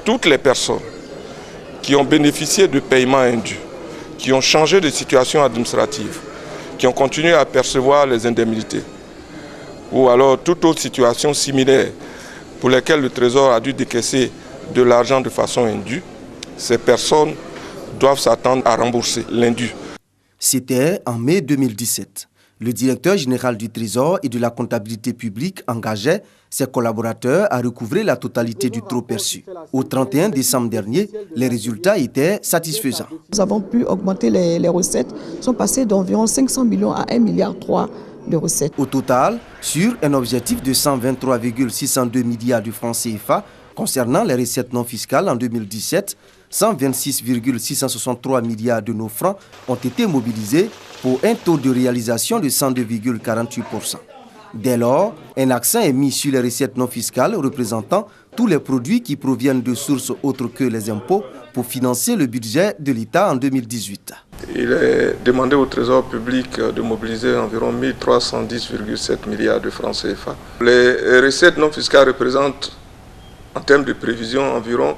Toutes les personnes qui ont bénéficié de paiements indus, qui ont changé de situation administrative, qui ont continué à percevoir les indemnités, ou alors toute autre situation similaire pour laquelle le Trésor a dû décaisser de l'argent de façon indue, ces personnes doivent s'attendre à rembourser l'indu. C'était en mai 2017. Le directeur général du Trésor et de la comptabilité publique engageait ses collaborateurs à recouvrer la totalité du trop perçu. Au 31 décembre dernier, les résultats étaient satisfaisants. Nous avons pu augmenter les recettes, sont passées d'environ 500 millions à 1,3 milliard de recettes. Au total, sur un objectif de 123,602 milliards de francs CFA, concernant les recettes non fiscales en 2017, 126,663 milliards de nos francs ont été mobilisés pour un taux de réalisation de 102,48%. Dès lors, un accent est mis sur les recettes non fiscales représentant tous les produits qui proviennent de sources autres que les impôts pour financer le budget de l'État en 2018. Il est demandé au Trésor public de mobiliser environ 1310,7 milliards de francs CFA. Les recettes non fiscales représentent en termes de prévision environ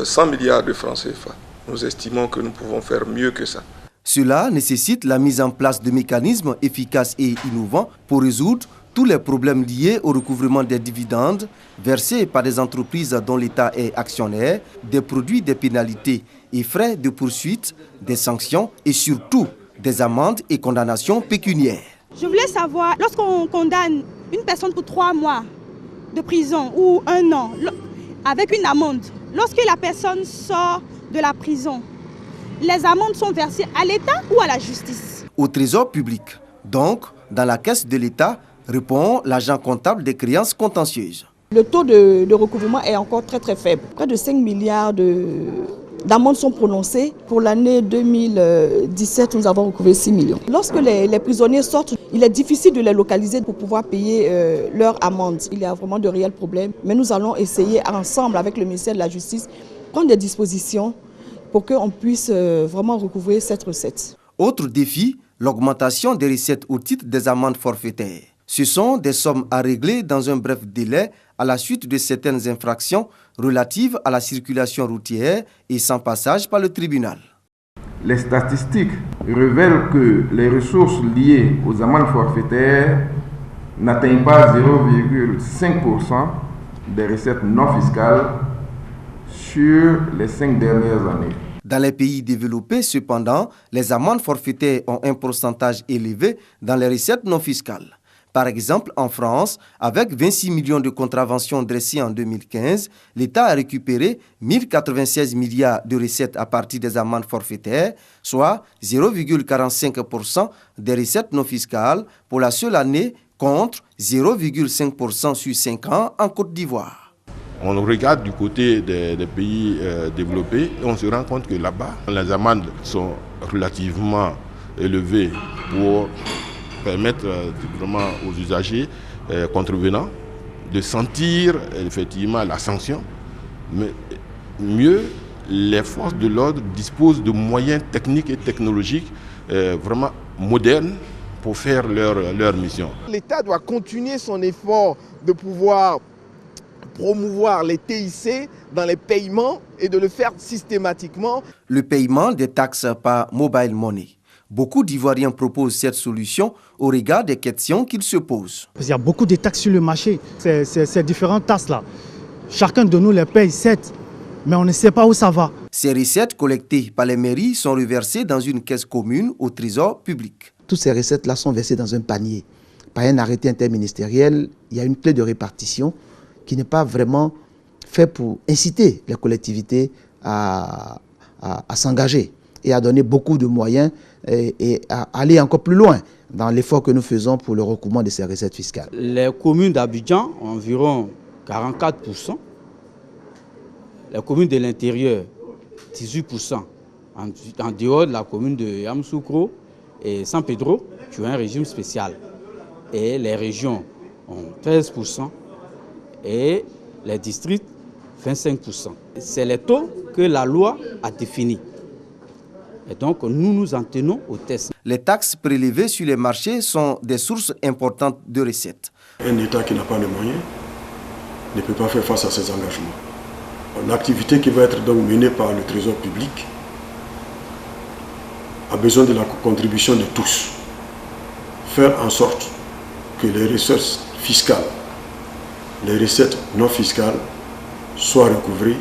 100 milliards de francs CFA. Nous estimons que nous pouvons faire mieux que ça. Cela nécessite la mise en place de mécanismes efficaces et innovants pour résoudre tous les problèmes liés au recouvrement des dividendes versés par des entreprises dont l'État est actionnaire, des produits des pénalités et frais de poursuite, des sanctions et surtout des amendes et condamnations pécuniaires. Je voulais savoir, lorsqu'on condamne une personne pour 3 mois de prison ou 1 an avec une amende, lorsque la personne sort de la prison, les amendes sont versées à l'État ou à la justice? Au Trésor public. Donc, dans la caisse de l'État, répond l'agent comptable des créances contentieuses. Le taux de recouvrement est encore très faible. Près de 5 milliards d'amendes sont prononcées. Pour l'année 2017, nous avons recouvré 6 millions. Lorsque les prisonniers sortent, il est difficile de les localiser pour pouvoir payer leur amende. Il y a vraiment de réels problèmes. Mais nous allons essayer ensemble avec le ministère de la Justice prendre des dispositions pour qu'on puisse vraiment recouvrer cette recette. Autre défi, l'augmentation des recettes au titre des amendes forfaitaires. Ce sont des sommes à régler dans un bref délai à la suite de certaines infractions relatives à la circulation routière et sans passage par le tribunal. Les statistiques révèlent que les ressources liées aux amendes forfaitaires n'atteignent pas 0,5% des recettes non fiscales sur les 5 dernières années. Dans les pays développés, cependant, les amendes forfaitaires ont un pourcentage élevé dans les recettes non fiscales. Par exemple, en France, avec 26 millions de contraventions dressées en 2015, l'État a récupéré 1096 milliards de recettes à partir des amendes forfaitaires, soit 0,45% des recettes non fiscales pour la seule année contre 0,5% sur 5 ans en Côte d'Ivoire. On regarde du côté des pays développés et on se rend compte que là-bas, les amendes sont relativement élevées pour permettre vraiment aux usagers contrevenants de sentir effectivement la sanction. Mais mieux, les forces de l'ordre disposent de moyens techniques et technologiques vraiment modernes pour faire leur mission. L'État doit continuer son effort de pouvoir promouvoir les TIC dans les paiements et de le faire systématiquement. Le paiement des taxes par mobile money. Beaucoup d'Ivoiriens proposent cette solution au regard des questions qu'ils se posent. Il y a beaucoup de taxes sur le marché, ces différentes taxes-là. Chacun de nous les paye 7, mais on ne sait pas où ça va. Ces recettes collectées par les mairies sont reversées dans une caisse commune au Trésor public. Toutes ces recettes-là sont versées dans un panier. Par un arrêté interministériel, il y a une clé de répartition qui n'est pas vraiment fait pour inciter les collectivités à s'engager et à donner beaucoup de moyens et à aller encore plus loin dans l'effort que nous faisons pour le recouvrement de ces recettes fiscales. Les communes d'Abidjan, environ 44%. Les communes de l'intérieur, 18%. En dehors de la commune de Yamoussoukro et San Pedro, tu as un régime spécial. Et les régions ont 13%. Et les districts, 25%. C'est les taux que la loi a définis. Et donc, nous nous en tenons au test. Les taxes prélevées sur les marchés sont des sources importantes de recettes. Un État qui n'a pas les moyens ne peut pas faire face à ses engagements. L'activité qui va être donc menée par le Trésor public a besoin de la contribution de tous. Faire en sorte que les recettes fiscales, les recettes non fiscales soient recouvrées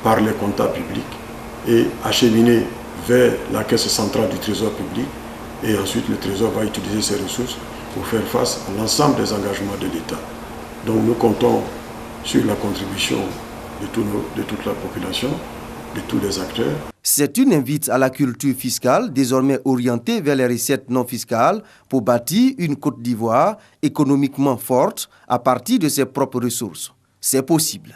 par les comptables publics et acheminées vers la caisse centrale du Trésor public, et ensuite le Trésor va utiliser ces ressources pour faire face à l'ensemble des engagements de l'État. Donc nous comptons sur la contribution de toute la population, de tous les acteurs. C'est une invite à la culture fiscale désormais orientée vers les recettes non fiscales pour bâtir une Côte d'Ivoire économiquement forte à partir de ses propres ressources. C'est possible.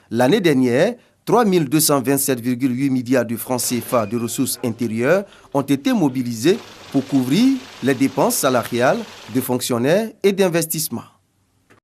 L'année dernière, 3 227,8 milliards de francs CFA de ressources intérieures ont été mobilisés pour couvrir les dépenses salariales de fonctionnaires et d'investissements.